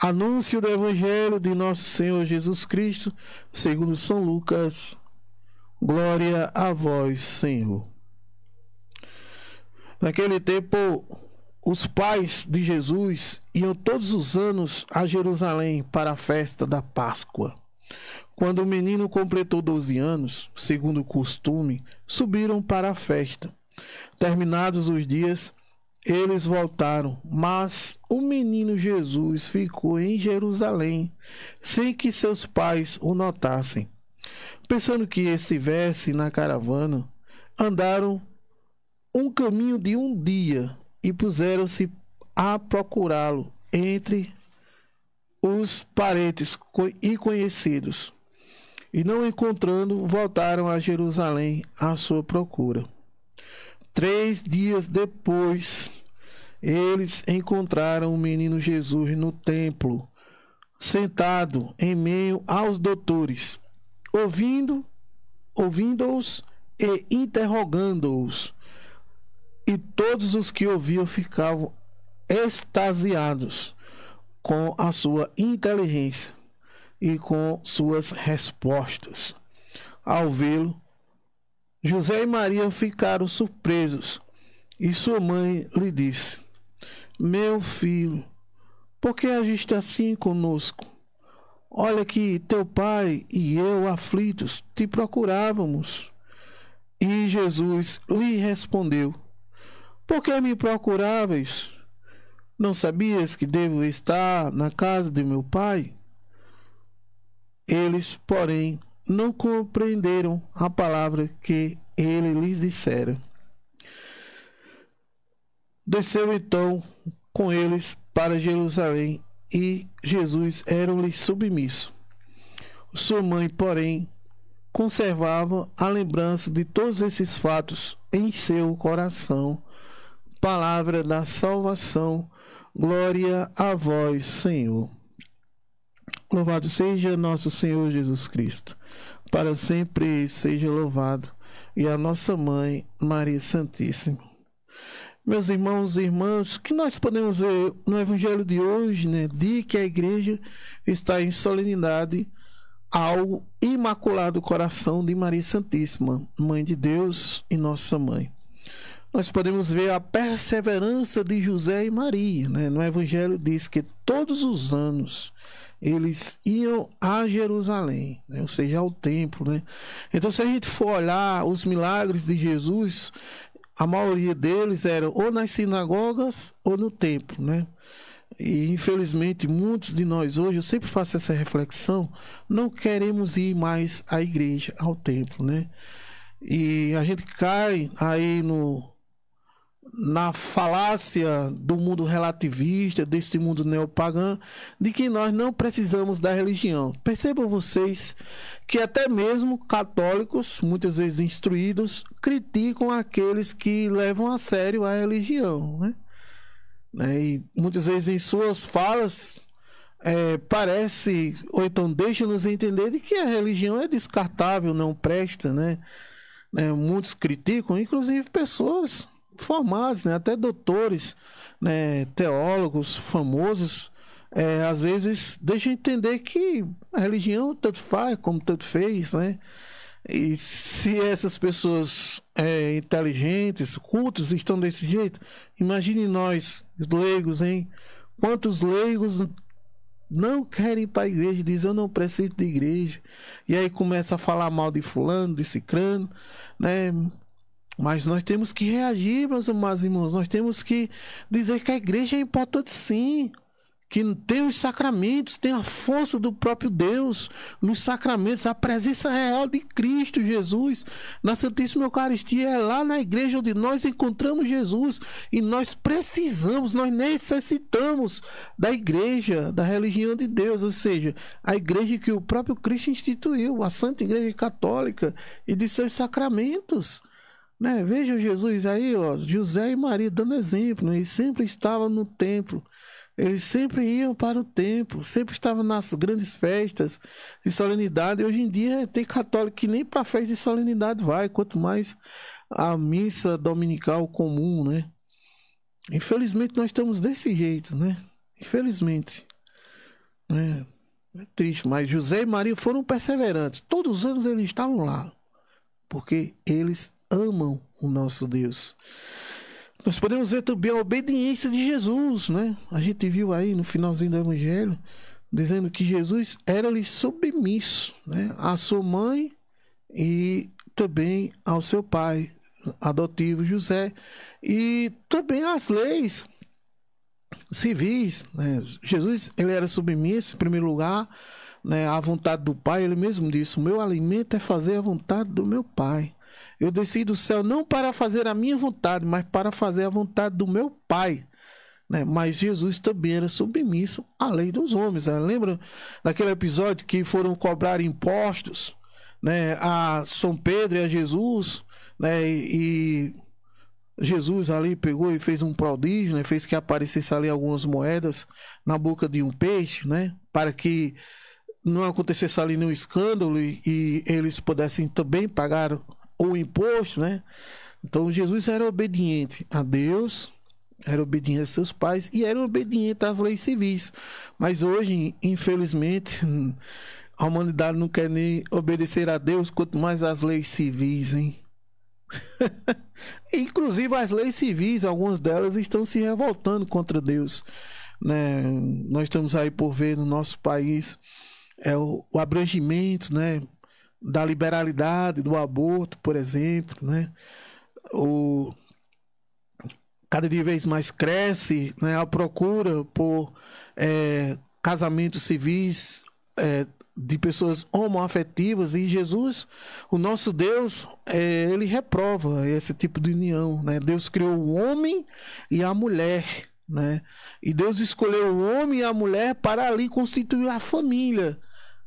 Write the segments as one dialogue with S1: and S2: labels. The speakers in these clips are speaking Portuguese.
S1: Anúncio do Evangelho de Nosso Senhor Jesus Cristo, segundo São Lucas. Glória a vós, Senhor. Naquele tempo, os pais de Jesus iam todos os anos a Jerusalém para a festa da Páscoa. Quando o menino completou 12 anos, segundo o costume, subiram para a festa. Terminados os dias, eles voltaram, mas o menino Jesus ficou em Jerusalém, sem que seus pais o notassem. Pensando que estivesse na caravana, andaram um caminho de um dia e puseram-se a procurá-lo entre os parentes e conhecidos. E não encontrando, voltaram a Jerusalém à sua procura. 3 dias depois, eles encontraram o menino Jesus no templo, sentado em meio aos doutores, ouvindo-os e interrogando-os. E todos os que ouviam ficavam extasiados com a sua inteligência e com suas respostas. Ao vê-lo, José e Maria ficaram surpresos, e sua mãe lhe disse: Meu filho, por que agiste assim conosco? Olha que teu pai e eu, aflitos, te procurávamos. E Jesus lhe respondeu: Por que me procuráveis? Não sabias que devo estar na casa de meu pai? Eles, porém, não compreenderam a palavra que ele lhes dissera. Desceu então com eles para Jerusalém, e Jesus era-lhe submisso. Sua mãe, porém, conservava a lembrança de todos esses fatos em seu coração. Palavra da salvação. Glória a vós, Senhor. Louvado seja nosso Senhor Jesus Cristo. Para sempre seja louvado. E a nossa mãe, Maria Santíssima. Meus irmãos e irmãs, o que nós podemos ver no Evangelho de hoje, né? De que a igreja está em solenidade ao Imaculado Coração de Maria Santíssima, Mãe de Deus e nossa mãe. Nós podemos ver a perseverança de José e Maria, né? No Evangelho diz que todos os anos eles iam a Jerusalém, né? Ou seja, ao templo, né? Então, se a gente for olhar os milagres de Jesus, a maioria deles eram ou nas sinagogas ou no templo, né? E infelizmente muitos de nós hoje, eu sempre faço essa reflexão, não queremos ir mais à igreja, ao templo, né? E a gente cai aí na falácia do mundo relativista, desse mundo neopagão, de que nós não precisamos da religião. Percebam vocês que até mesmo católicos, muitas vezes instruídos, criticam aqueles que levam a sério a religião, né? E muitas vezes em suas falas parece, ou então deixa-nos entender de que a religião é descartável, não presta, né? Muitos criticam, inclusive pessoas formados, né, até doutores, né, teólogos famosos, às vezes deixam entender que a religião tanto faz como tanto fez, né? E se essas pessoas inteligentes, cultas, estão desse jeito, imagine nós, leigos, hein? Quantos leigos não querem ir para a igreja, dizem eu não preciso de igreja, e aí começa a falar mal de fulano, de cicrano, né? Mas nós temos que reagir, meus amados irmãos. Nós temos que dizer que a igreja é importante, sim. Que tem os sacramentos, tem a força do próprio Deus nos sacramentos, a presença real de Cristo Jesus na Santíssima Eucaristia. É lá na igreja onde nós encontramos Jesus. E nós precisamos, nós necessitamos da igreja, da religião de Deus. Ou seja, a igreja que o próprio Cristo instituiu, a Santa Igreja Católica, e de seus sacramentos. Né? Vejam Jesus aí, ó, José e Maria dando exemplo, né? Eles sempre estavam no templo, eles sempre iam para o templo, sempre estavam nas grandes festas de solenidade. Hoje em dia tem católico que nem para a festa de solenidade vai, quanto mais a missa dominical comum, né? Infelizmente nós estamos desse jeito, né? Infelizmente. né? É triste, mas José e Maria foram perseverantes. Todos os anos eles estavam lá, porque eles amam o nosso Deus. Nós podemos ver também a obediência de Jesus, né? A gente viu aí no finalzinho do Evangelho, dizendo que Jesus era-lhe submisso, né? À sua mãe e também ao seu pai adotivo José, e também às leis civis, né? Jesus, ele era submisso em primeiro lugar, né, à vontade do Pai. Ele mesmo disse: o meu alimento é fazer a vontade do meu Pai. Eu desci do céu não para fazer a minha vontade, mas para fazer a vontade do meu Pai, né? Mas Jesus também era submisso à lei dos homens, né? Lembra daquele episódio que foram cobrar impostos, né, a São Pedro e a Jesus, né? E Jesus ali pegou e fez um prodígio, né? Fez que aparecesse ali algumas moedas na boca de um peixe, né? Para que não acontecesse ali nenhum escândalo e eles pudessem também pagar o imposto, né? Então Jesus era obediente a Deus, era obediente a seus pais e era obediente às leis civis. Mas hoje, infelizmente, a humanidade não quer nem obedecer a Deus, quanto mais às leis civis, hein? Inclusive as leis civis, algumas delas estão se revoltando contra Deus, né? Nós estamos aí por ver no nosso país o abrangimento, né, da liberalidade do aborto, por exemplo, né? Cada vez mais cresce, né, a procura por casamentos civis, de pessoas homoafetivas, e Jesus, o nosso Deus, ele reprova esse tipo de união, né? Deus criou o homem e a mulher, né? E Deus escolheu o homem e a mulher para ali constituir a família,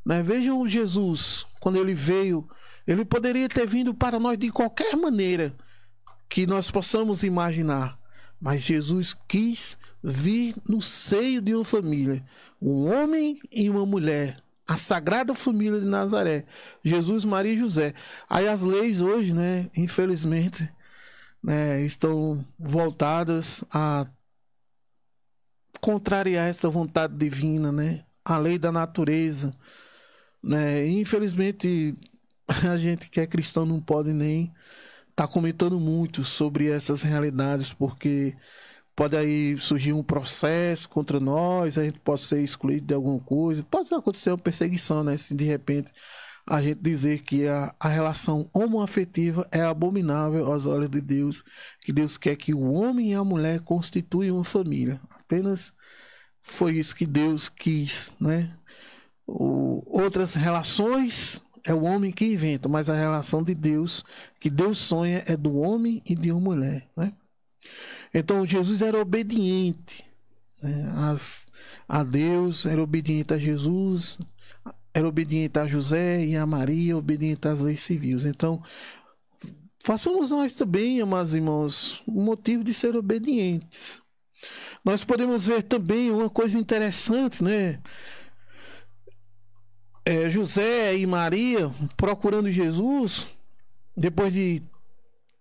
S1: né? Vejam Jesus, quando ele veio, ele poderia ter vindo para nós de qualquer maneira que nós possamos imaginar, mas Jesus quis vir no seio de uma família, um homem e uma mulher, a Sagrada Família de Nazaré, Jesus, Maria e José. Aí as leis hoje, né, infelizmente, né, estão voltadas a contrariar essa vontade divina, né, a lei da natureza, né? E infelizmente a gente que é cristão não pode nem estar comentando muito sobre essas realidades, porque pode aí surgir um processo contra nós, a gente pode ser excluído de alguma coisa, pode acontecer uma perseguição, né? Se de repente a gente dizer que a relação homoafetiva é abominável aos olhos de Deus, que Deus quer que o homem e a mulher constituam uma família. Apenas foi isso que Deus quis, né? Outras relações é o homem que inventa, mas a relação de Deus, que Deus sonha, é do homem e de uma mulher, né? Então Jesus era obediente, né, a Deus, era obediente a Jesus, era obediente a José e a Maria, obediente às leis civis. Então, façamos nós também, amados irmãos, um motivo de ser obedientes. Nós podemos ver também uma coisa interessante, né? José e Maria procurando Jesus, depois de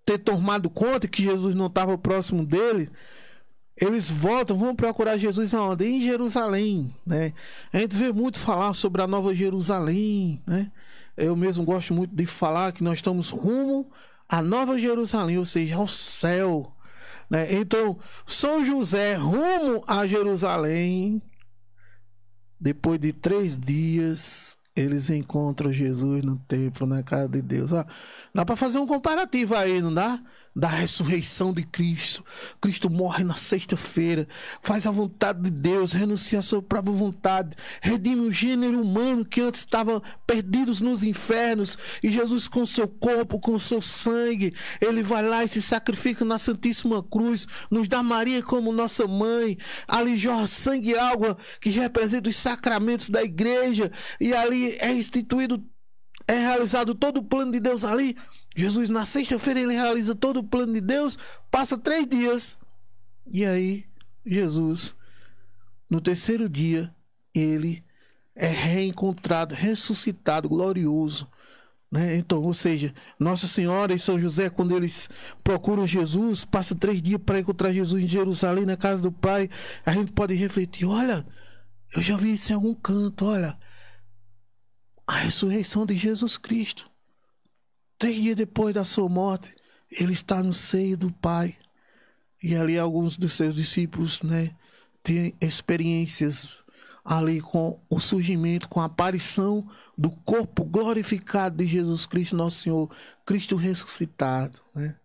S1: ter tomado conta que Jesus não estava próximo dele, eles vão procurar Jesus aonde? Em Jerusalém, né? A gente vê muito falar sobre a Nova Jerusalém, né? Eu mesmo gosto muito de falar que nós estamos rumo à Nova Jerusalém, ou seja, ao céu, né? Então, São José rumo a Jerusalém. Depois de 3 dias, eles encontram Jesus no templo, na casa de Deus. Ó, dá para fazer um comparativo aí, não dá? Da ressurreição de Cristo. Cristo morre na sexta-feira, faz a vontade de Deus, renuncia à sua própria vontade, redime o gênero humano que antes estava perdidos nos infernos, e Jesus, com seu corpo, com seu sangue, ele vai lá e se sacrifica na Santíssima Cruz, nos dá Maria como nossa mãe, ali jorra sangue e água que representa os sacramentos da igreja, e ali é instituído, é realizado todo o plano de Deus ali. Jesus, na sexta-feira, ele realiza todo o plano de Deus, passa 3 dias, e aí Jesus, no 3º dia, ele é reencontrado, ressuscitado, glorioso, né? Então, ou seja, Nossa Senhora e São José, quando eles procuram Jesus, passam 3 dias para encontrar Jesus em Jerusalém, na casa do Pai, a gente pode refletir: olha, Eu já vi isso em algum canto, olha. A ressurreição de Jesus Cristo. 3 dias depois da sua morte, ele está no seio do Pai. E ali alguns dos seus discípulos, né, têm experiências ali com o surgimento, com a aparição do corpo glorificado de Jesus Cristo, nosso Senhor, Cristo ressuscitado, né?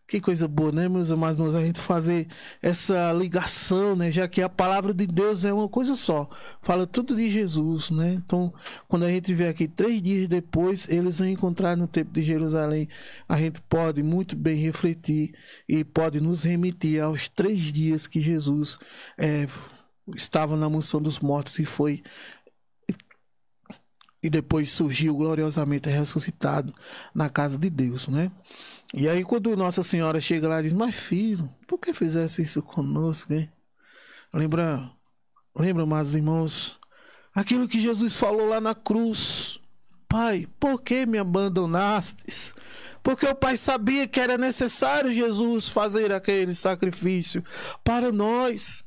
S1: Que coisa boa, né, meus amados irmãos, a gente fazer essa ligação, né, já que a palavra de Deus é uma coisa só, fala tudo de Jesus, né? Então, quando a gente vê aqui 3 dias depois, eles vão encontrar no templo de Jerusalém, a gente pode muito bem refletir e pode nos remitir aos 3 dias que Jesus estava na mansão dos mortos e depois surgiu gloriosamente ressuscitado na casa de Deus, né? E aí quando Nossa Senhora chega lá e diz, mas filho, por que fizesse isso conosco, hein? Lembra, amados irmãos, aquilo que Jesus falou lá na cruz. Pai, por que me abandonastes? Porque o Pai sabia que era necessário Jesus fazer aquele sacrifício para nós,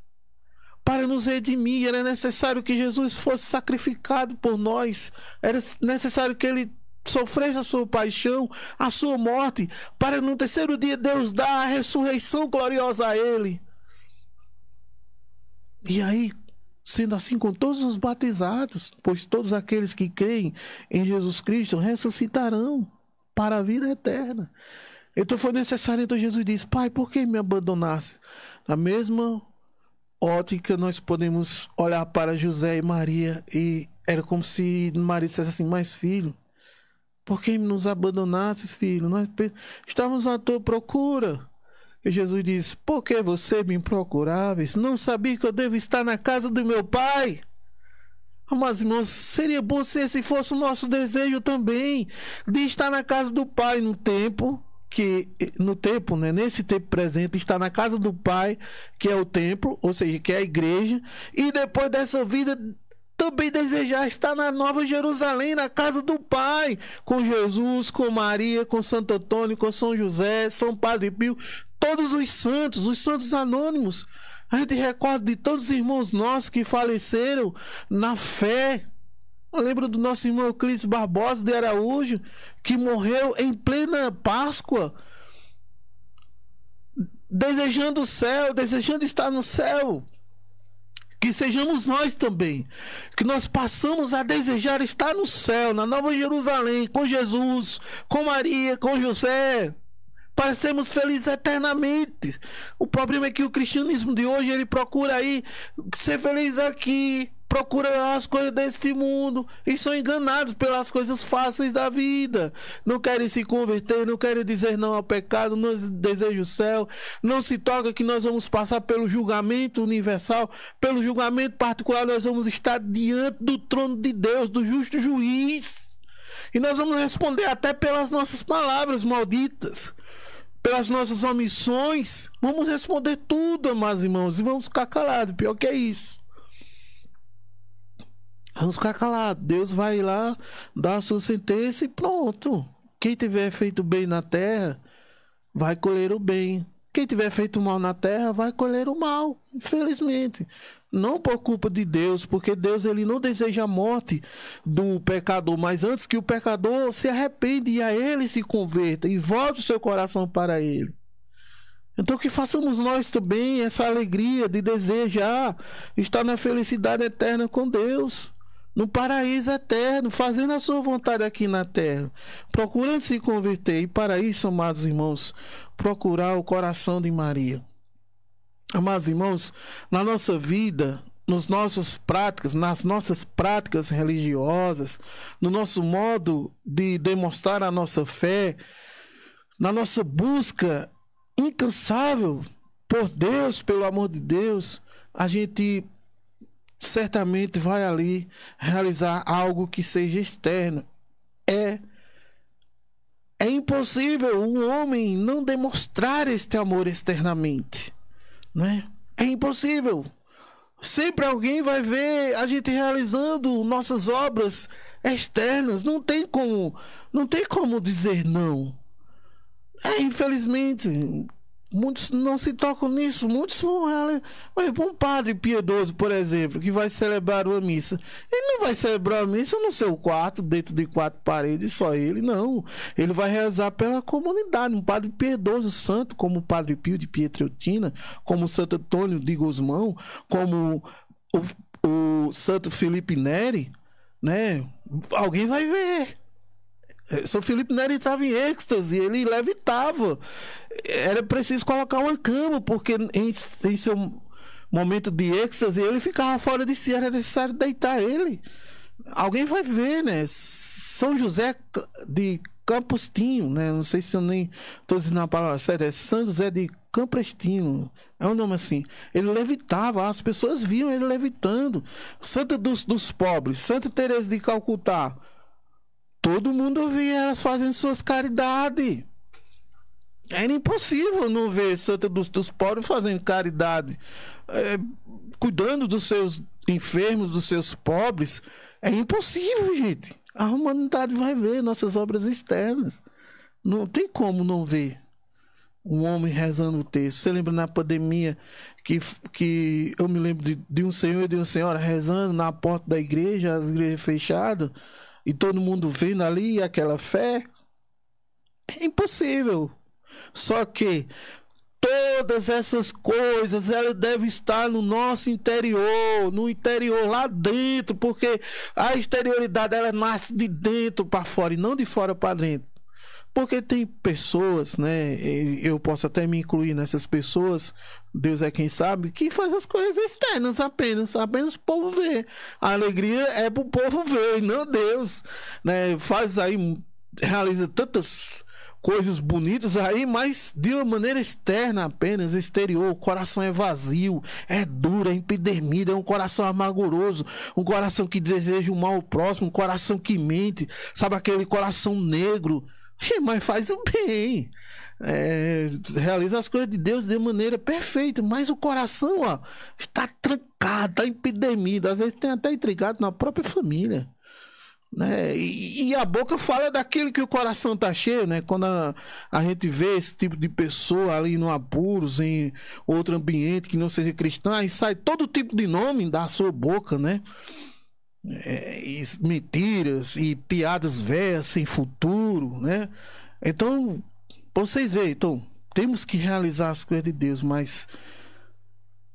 S1: para nos redimir. Era necessário que Jesus fosse sacrificado por nós. Era necessário que ele sofresse a sua paixão, a sua morte, para no terceiro dia Deus dar a ressurreição gloriosa a ele. E aí, sendo assim com todos os batizados, pois todos aqueles que creem em Jesus Cristo ressuscitarão para a vida eterna. Então foi necessário, então Jesus disse, Pai, por que me abandonasse? Na mesma ótica nós podemos olhar para José e Maria, e era como se Maria dissesse assim, mas filho, por que nos abandonastes, filho? Nós estávamos à tua procura. E Jesus diz, por que você me procuraves? Não sabia que eu devo estar na casa do meu Pai? Mas, irmãos, seria bom se esse fosse o nosso desejo também, de estar na casa do Pai no tempo, né, nesse tempo presente, está na casa do Pai, que é o templo, ou seja, que é a igreja, e depois dessa vida também desejar estar na Nova Jerusalém, na casa do Pai, com Jesus, com Maria, com Santo Antônio, com São José, São Padre Pio, todos os santos anônimos. A gente recorda de todos os irmãos nossos que faleceram na fé. Eu lembro do nosso irmão Euclides Barbosa de Araújo, que morreu em plena Páscoa, desejando o céu, desejando estar no céu. Que sejamos nós também, que nós passamos a desejar estar no céu, na Nova Jerusalém, com Jesus, com Maria, com José, para sermos felizes eternamente. O problema é que o cristianismo de hoje, ele procura aí ser feliz aqui, procura as coisas deste mundo e são enganados pelas coisas fáceis da vida. Não querem se converter, não querem dizer não ao pecado, não desejam o céu, não se toca que nós vamos passar pelo julgamento universal, pelo julgamento particular, nós vamos estar diante do trono de Deus, do justo juiz, e nós vamos responder até pelas nossas palavras malditas, pelas nossas omissões. Vamos responder tudo, amados irmãos, e vamos ficar calados. Pior que é isso. Vamos ficar calados. Deus vai lá dar a sua sentença e pronto. Quem tiver feito bem na terra vai colher o bem. Quem tiver feito mal na terra vai colher o mal, infelizmente. Não por culpa de Deus, porque Deus, ele não deseja a morte do pecador, mas antes que o pecador se arrependa e a ele se converta e volte o seu coração para ele. Então que façamos nós também essa alegria de desejar estar na felicidade eterna com Deus, no paraíso eterno, fazendo a sua vontade aqui na terra, procurando se converter. E para isso, amados irmãos, procurar o coração de Maria. Amados irmãos, na nossa vida, nas nossas práticas religiosas, no nosso modo de demonstrar a nossa fé, na nossa busca incansável por Deus, pelo amor de Deus, a gente certamente vai ali realizar algo que seja externo. É impossível um homem não demonstrar este amor externamente, né? É impossível. Sempre alguém vai ver a gente realizando nossas obras externas. Não tem como dizer não. Infelizmente, muitos não se tocam nisso, muitos vão. Mas um padre piedoso, por exemplo, que vai celebrar uma missa, ele não vai celebrar a missa no seu quarto, dentro de 4 paredes, só ele, não. Ele vai rezar pela comunidade. Um padre piedoso, santo, como o Padre Pio de Pietrelcina, como o Santo Antônio de Gusmão, como o Santo Felipe Neri, né? Alguém vai ver. São Felipe Neri estava em êxtase, ele levitava. Era preciso colocar uma cama, porque em seu momento de êxtase ele ficava fora de si, era necessário deitar ele. Alguém vai ver, né? São José de Campostino, né? Não sei se eu nem estou dizendo a palavra séria, é São José de Campostino, é um nome assim. Ele levitava, as pessoas viam ele levitando. Santa dos pobres, Santa Teresa de Calcutá, todo mundo via elas fazendo suas caridades. Era impossível não ver Santa dos pobres fazendo caridade, cuidando dos seus enfermos, dos seus pobres. É impossível, gente. A humanidade vai ver nossas obras externas. Não tem como não ver um homem rezando o texto. Você lembra na pandemia que eu me lembro de um senhor e de uma senhora rezando na porta da igreja, as igrejas fechadas, e todo mundo vendo ali aquela fé? É impossível. Só que todas essas coisas, elas devem estar no nosso interior, no interior, lá dentro, porque a exterioridade, ela nasce de dentro para fora e não de fora para dentro. Porque tem pessoas, né, eu posso até me incluir nessas pessoas, Deus é quem sabe, que faz as coisas externas apenas o povo vê. A alegria é para o povo ver, e não Deus, né? Faz aí, realiza tantas coisas bonitas aí, mas de uma maneira externa apenas, exterior. O coração é vazio, é duro, é empedernido, é um coração amarguroso, um coração que deseja o mal ao próximo, um coração que mente, sabe, aquele coração negro. Mas faz o bem, realiza as coisas de Deus de maneira perfeita, mas o coração, ó, está trancado, está empedernido, às vezes tem até intrigado na própria família, né? E a boca fala daquilo que o coração está cheio, né? Quando a gente vê esse tipo de pessoa ali no apuros, em outro ambiente que não seja cristão, aí sai todo tipo de nome da sua boca, né? E mentiras e piadas velhas sem futuro, né? Então, vocês veem, então, temos que realizar as coisas de Deus, mas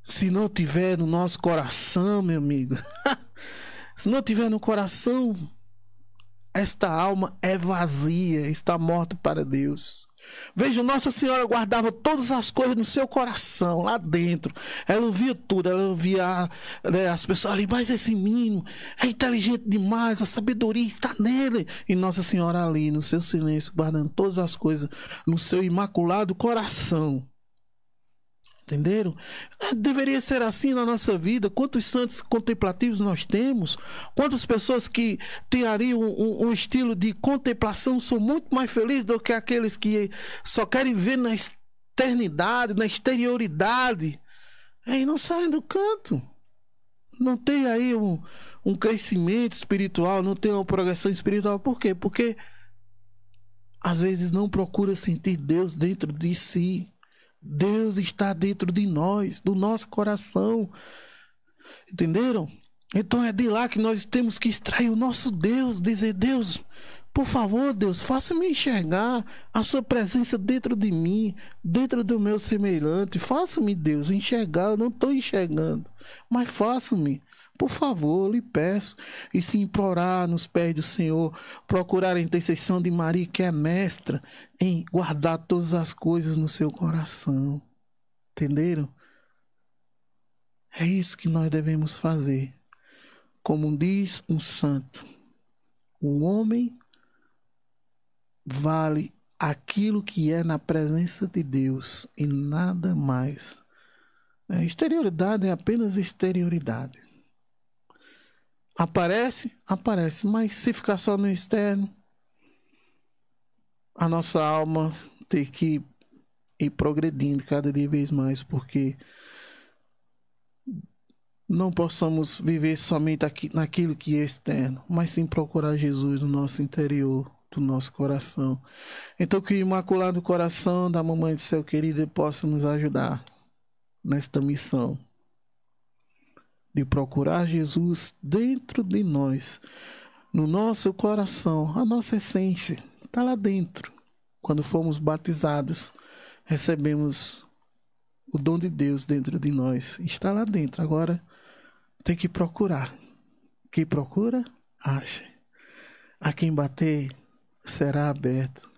S1: se não tiver no nosso coração, meu amigo, se não tiver no coração, esta alma é vazia, está morta para Deus. Veja, Nossa Senhora guardava todas as coisas no seu coração, lá dentro. Ela ouvia tudo, ela ouvia, né, as pessoas ali, mas esse menino é inteligente demais, a sabedoria está nele. E Nossa Senhora ali, no seu silêncio, guardando todas as coisas no seu imaculado coração. Entenderam? Deveria ser assim na nossa vida. Quantos santos contemplativos nós temos? Quantas pessoas que têm ali um estilo de contemplação são muito mais felizes do que aqueles que só querem ver na externidade, na exterioridade, e não saem do canto. Não tem aí um crescimento espiritual, não tem uma progressão espiritual. Por quê? Porque às vezes não procura sentir Deus dentro de si. Deus está dentro de nós, do nosso coração. Entenderam? Então é de lá que nós temos que extrair o nosso Deus, dizer: Deus, por favor, Deus, faça-me enxergar a sua presença dentro de mim, dentro do meu semelhante. Faça-me, Deus, enxergar. Eu não estou enxergando, mas faça-me. Por favor, lhe peço. E se implorar nos pés do Senhor, procurar a intercessão de Maria, que é mestra em guardar todas as coisas no seu coração. Entenderam? É isso que nós devemos fazer. Como diz um santo, o homem vale aquilo que é na presença de Deus e nada mais. A exterioridade é apenas exterioridade. Aparece, mas se ficar só no externo, a nossa alma tem que ir progredindo cada dia vez mais, porque não possamos viver somente aqui, naquilo que é externo, mas sim procurar Jesus no nosso interior, do nosso coração. Então que o Imaculado Coração da Mamãe do Céu querida possa nos ajudar nesta missão de procurar Jesus dentro de nós, no nosso coração. A nossa essência está lá dentro. Quando fomos batizados, recebemos o dom de Deus dentro de nós. Está lá dentro. Agora tem que procurar. Quem procura, acha. A quem bater, será aberto.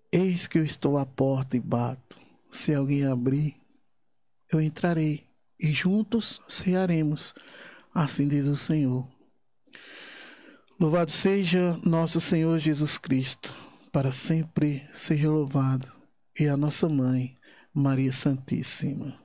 S1: Eis que eu estou à porta e bato. Se alguém abrir, eu entrarei e juntos cearemos. Assim diz o Senhor. Louvado seja nosso Senhor Jesus Cristo, para sempre seja louvado, e a nossa Mãe, Maria Santíssima.